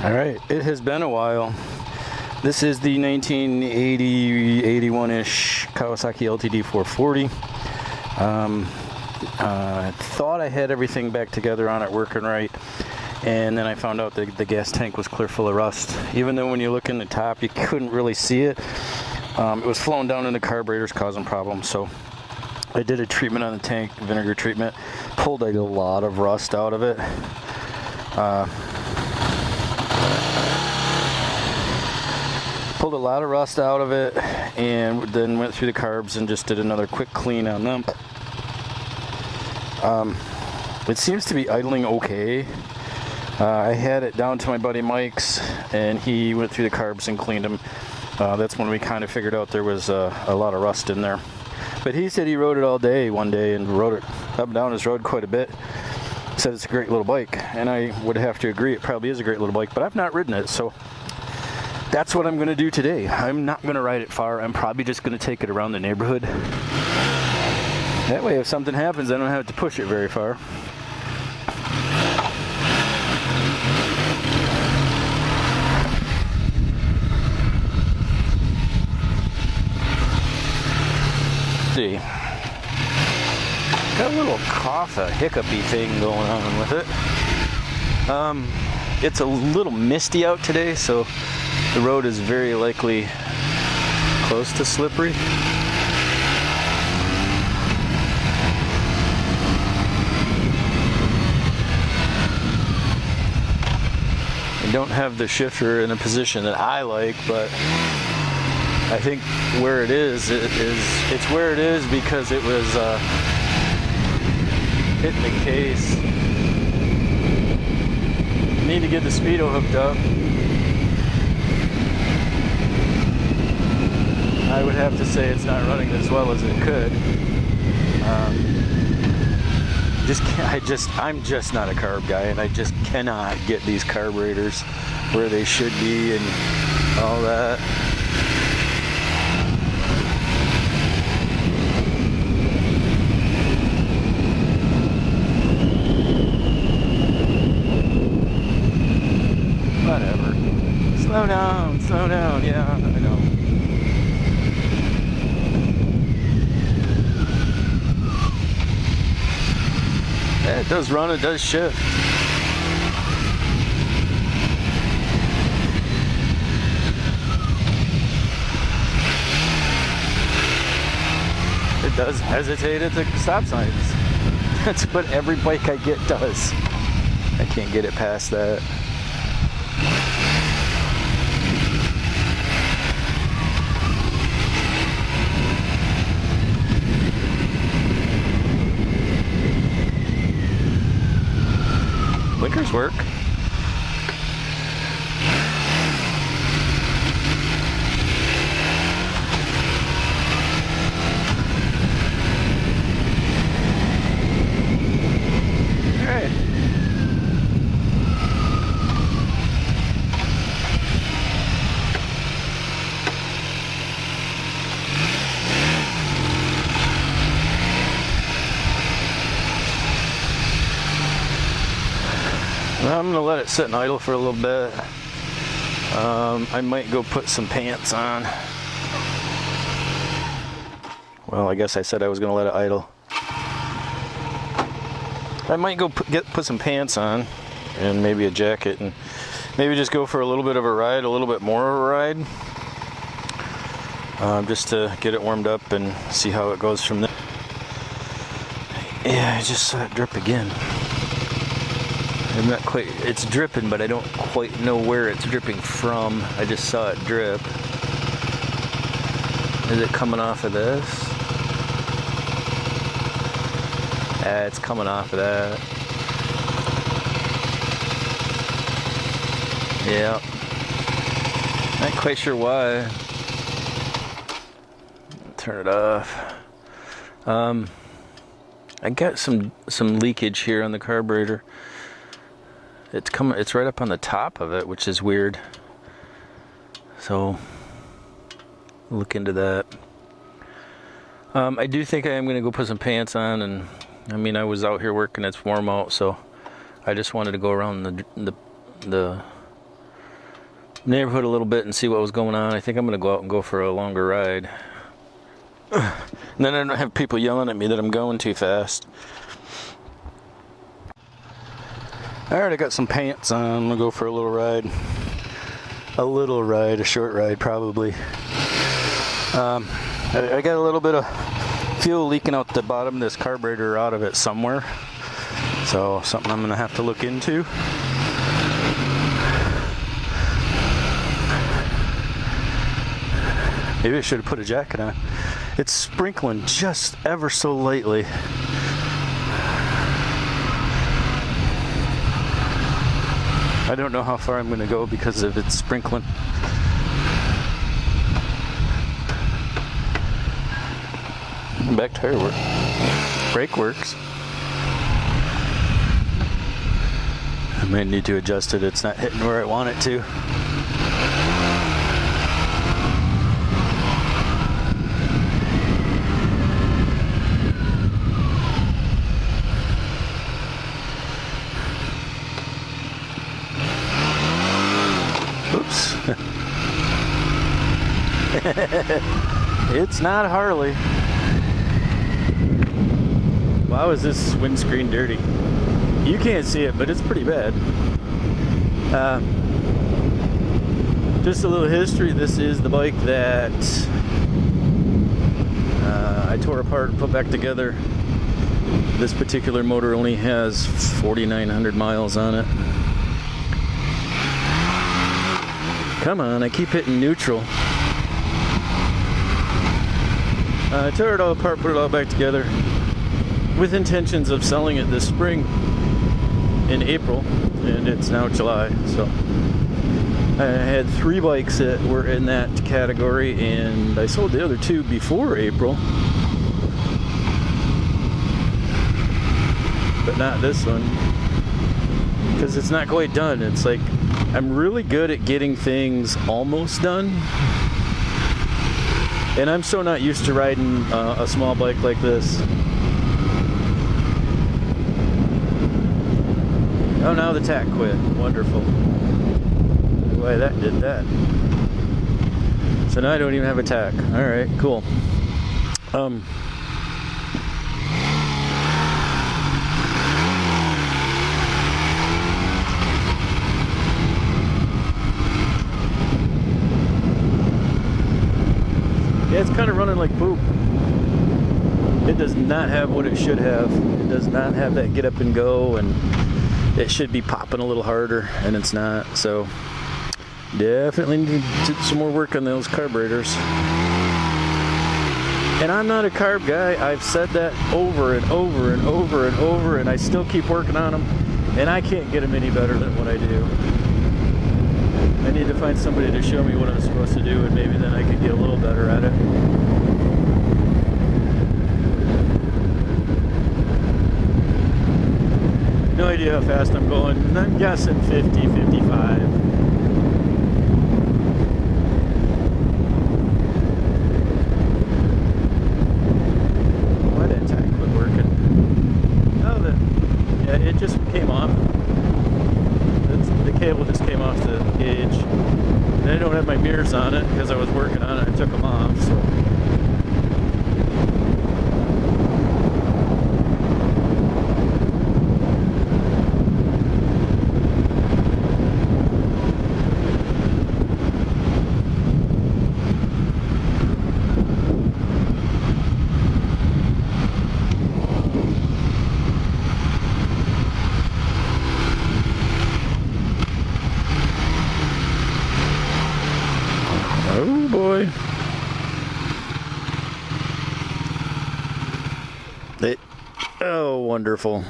All right, it has been a while. This is the 1980, 81-ish Kawasaki LTD440. I thought I had everything back together on it, working right, and then I found out that the gas tank was clear full of rust. Even though when you look in the top, you couldn't really see it. It was flowing down in the carburetors, causing problems. So I did a treatment on the tank, vinegar treatment, pulled a lot of rust out of it. Pulled a lot of rust out of it, and then went through the carbs and just did another quick clean on them. It seems to be idling okay. I had it down to my buddy Mike's, and he went through the carbs and cleaned them. That's when we kind of figured out there was a lot of rust in there. But he said he rode it all day one day and rode it up and down his road quite a bit. Said it's a great little bike, and I would have to agree, it probably is a great little bike, but I've not ridden it, so that's what I'm going to do today. I'm not going to ride it far. I'm probably just going to take it around the neighborhood. That way if something happens, I don't have to push it very far. Let's see. Got a little cough, a hiccupy thing going on with it. It's a little misty out today, so the road is very likely close to slippery. I don't have the shifter in a position that I like, but I think where it is, it's where it is because it was hitting the case. Need to get the speedo hooked up. I would have to say it's not running as well as it could. I'm just not a carb guy, and I just cannot get these carburetors where they should be and all that. Whatever. Slow down, yeah, I know. Yeah, it does run, it does shift. It does hesitate at the stop signs. That's what every bike I get does. I can't get it past that. Blinkers work. All right. I'm gonna let it sit and idle for a little bit. I might go put some pants on. Well, I guess I said I was gonna let it idle. I might go put some pants on and maybe a jacket, and maybe just go for a little bit of a ride, a little bit more of a ride, just to get it warmed up and see how it goes from there. Yeah, I just saw it drip again. I'm not quite, it's dripping, but I don't quite know where it's dripping from. I just saw it drip. Is it coming off of this? It's coming off of that. Yeah. Not quite sure why. Turn it off. I got some leakage here on the carburetor. It's right up on the top of it, which is weird. So look into that. I do think I am going to go put some pants on, and I mean, I was out here working, it's warm out, so I just wanted to go around the neighborhood a little bit and see what was going on. I think I'm going to go out and go for a longer ride. And then I don't have people yelling at me that I'm going too fast. Alright, I got some pants on. I'm going to go for a little ride. A short ride probably. I got a little bit of fuel leaking out the bottom of this carburetor out of it somewhere. So something I'm going to have to look into. Maybe I should have put a jacket on. It's sprinkling just ever so lightly. I don't know how far I'm going to go because of it sprinkling. Back tire work. Brake works. I might need to adjust it. It's not hitting where I want it to. Oops. It's not Harley. Wow, is this windscreen dirty? You can't see it, but it's pretty bad. Just a little history. This is the bike that I tore apart and put back together. This particular motor only has 4,900 miles on it. Come on, I keep hitting neutral. I tore it all apart, put it all back together with intentions of selling it this spring in April, and it's now July. So I had 3 bikes that were in that category, and I sold the other 2 before April, but not this one because it's not quite done. It's like I'm really good at getting things almost done, and I'm so not used to riding a small bike like this. Oh, now the tack quit. Wonderful. Boy, that did that. So now I don't even have a tack. Alright, cool. Yeah, it's kind of running like poop. It does not have what it should have. It does not have that get up and go, and it should be popping a little harder, and it's not. So definitely need to do some more work on those carburetors. And I'm not a carb guy. I've said that over and over and over and over, and I still keep working on them, and I can't get them any better than what I do. I need to find somebody to show me what I'm supposed to do, and maybe then I could get a little better at it. No idea how fast I'm going. I'm guessing 50, 55. Why did that tack quit working? Oh, yeah, it just came off. The cable just came off the gauge. And I don't have my mirrors on it because I was working on it. I took them off, so. Oh boy. Oh, wonderful.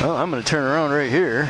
Well, I'm going to turn around right here.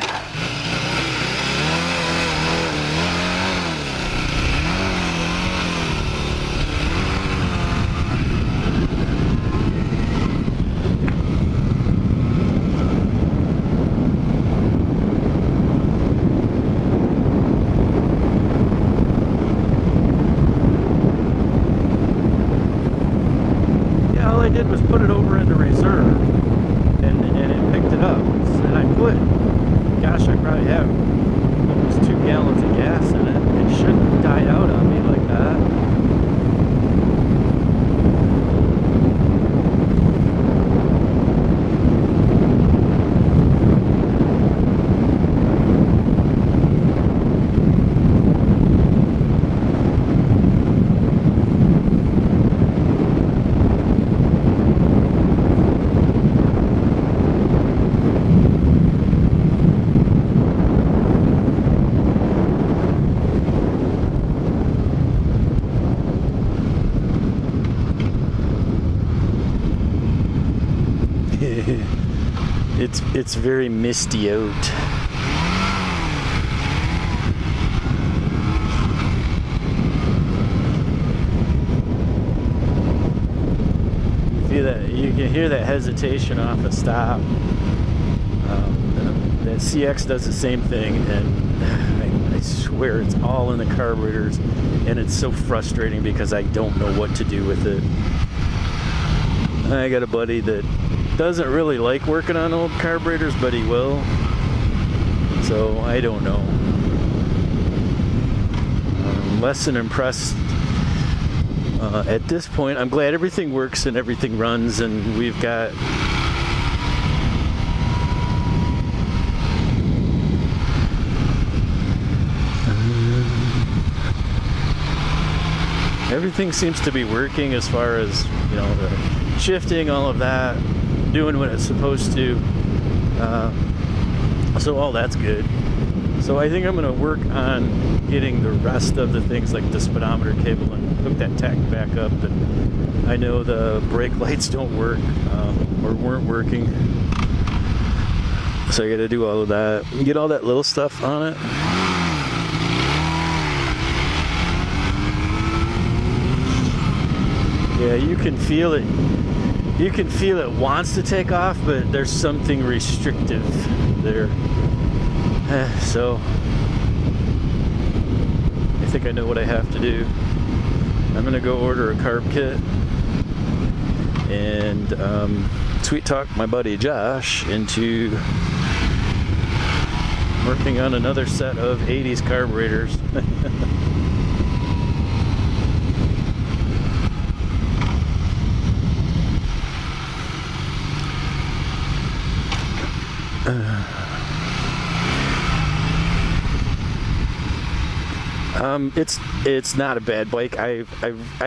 it's very misty out. You can hear that hesitation off a stop. That CX does the same thing, and I swear it's all in the carburetors, and it's so frustrating because I don't know what to do with it. I got a buddy that doesn't really like working on old carburetors, but he will, so I don't know. I'm less than impressed at this point. I'm glad everything works and everything runs, and we've got everything seems to be working as far as, you know, the shifting, all of that, doing what it's supposed to. So all that's good. So I think I'm going to work on getting the rest of the things like the speedometer cable and hook that tack back up. And I know the brake lights don't work or weren't working. So I got to do all of that. Get all that little stuff on it. Yeah, you can feel it. You can feel it wants to take off, but there's something restrictive there. So I think I know what I have to do. I'm gonna go order a carb kit and sweet talk my buddy Josh into working on another set of 80s carburetors. It's not a bad bike. I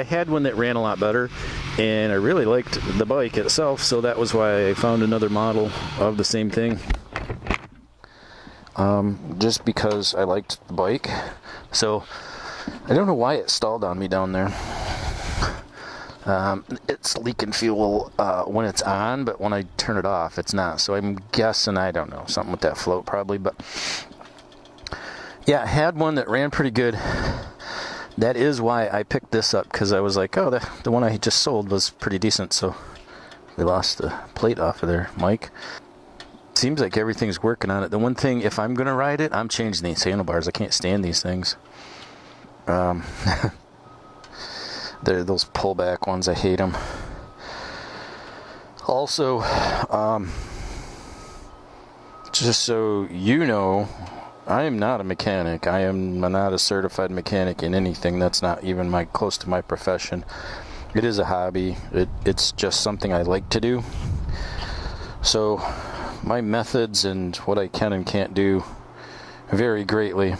had one that ran a lot better, and I really liked the bike itself, so that was why I found another model of the same thing. Just because I liked the bike. So I don't know why it stalled on me down there. It's leaking fuel when it's on, but when I turn it off, it's not. So I'm guessing, I don't know, something with that float probably, but yeah, I had one that ran pretty good. That is why I picked this up, because I was like, oh, the one I just sold was pretty decent, so we lost the plate off of there, Mike. Seems like everything's working on it. The one thing, if I'm going to ride it, I'm changing these handlebars. I can't stand these things. They're those pullback ones. I hate them. Also, just so you know, I am not a mechanic. I am not a certified mechanic in anything. That's not even close to my profession. It is a hobby. It's just something I like to do. So my methods and what I can and can't do vary greatly.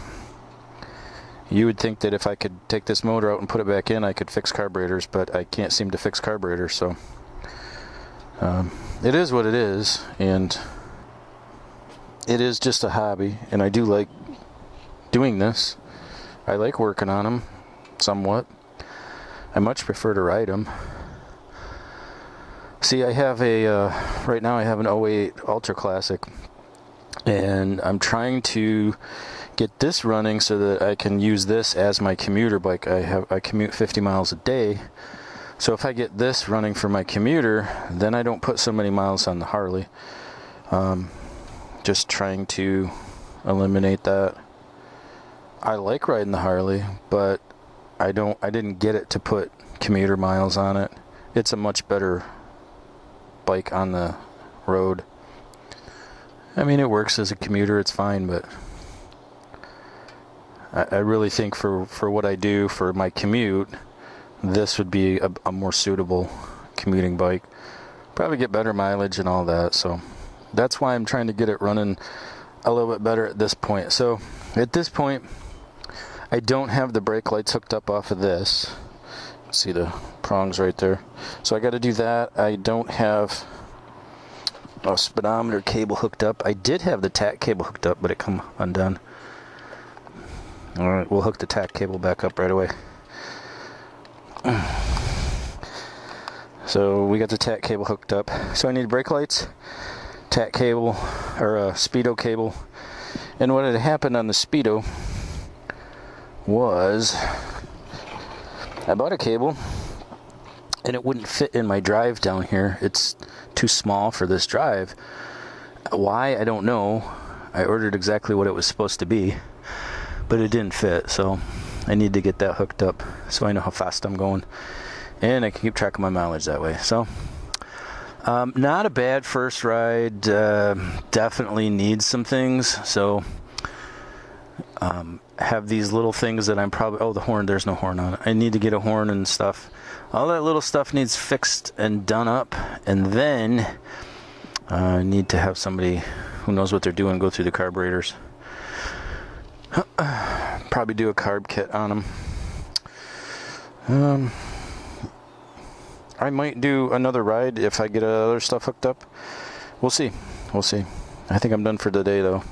You would think that if I could take this motor out and put it back in, I could fix carburetors, but I can't seem to fix carburetors, so it is what it is, and it is just a hobby, and I do like doing this. I like working on them somewhat. I much prefer to ride them. See, I have right now I have an 08 Ultra Classic, and I'm trying to get this running so that I can use this as my commuter bike. I commute 50 miles a day, so if I get this running for my commuter, then I don't put so many miles on the Harley. Just trying to eliminate that. I like riding the Harley, but I didn't get it to put commuter miles on it. It's a much better bike on the road. I mean, it works as a commuter, it's fine, but I really think for what I do for my commute, this would be a more suitable commuting bike. Probably get better mileage and all that, so that's why I'm trying to get it running a little bit better at this point. So at this point, I don't have the brake lights hooked up off of this. See the prongs right there. So I got to do that. I don't have a speedometer cable hooked up. I did have the tack cable hooked up, but it come undone. All right, we'll hook the tack cable back up right away. So we got the tack cable hooked up. So I need brake lights. tack cable, or a Speedo cable. And what had happened on the Speedo was I bought a cable and it wouldn't fit in my drive down here. It's too small for this drive. Why, I don't know. I ordered exactly what it was supposed to be, but it didn't fit, so I need to get that hooked up so I know how fast I'm going, and I can keep track of my mileage that way. So not a bad first ride. Definitely needs some things, so have these little things that I'm probably, oh, the horn, there's no horn on it. I need to get a horn and stuff. All that little stuff needs fixed and done up, and then I need to have somebody who knows what they're doing go through the carburetors. Probably do a carb kit on them. I might do another ride if I get other stuff hooked up. We'll see. We'll see. I think I'm done for today, though.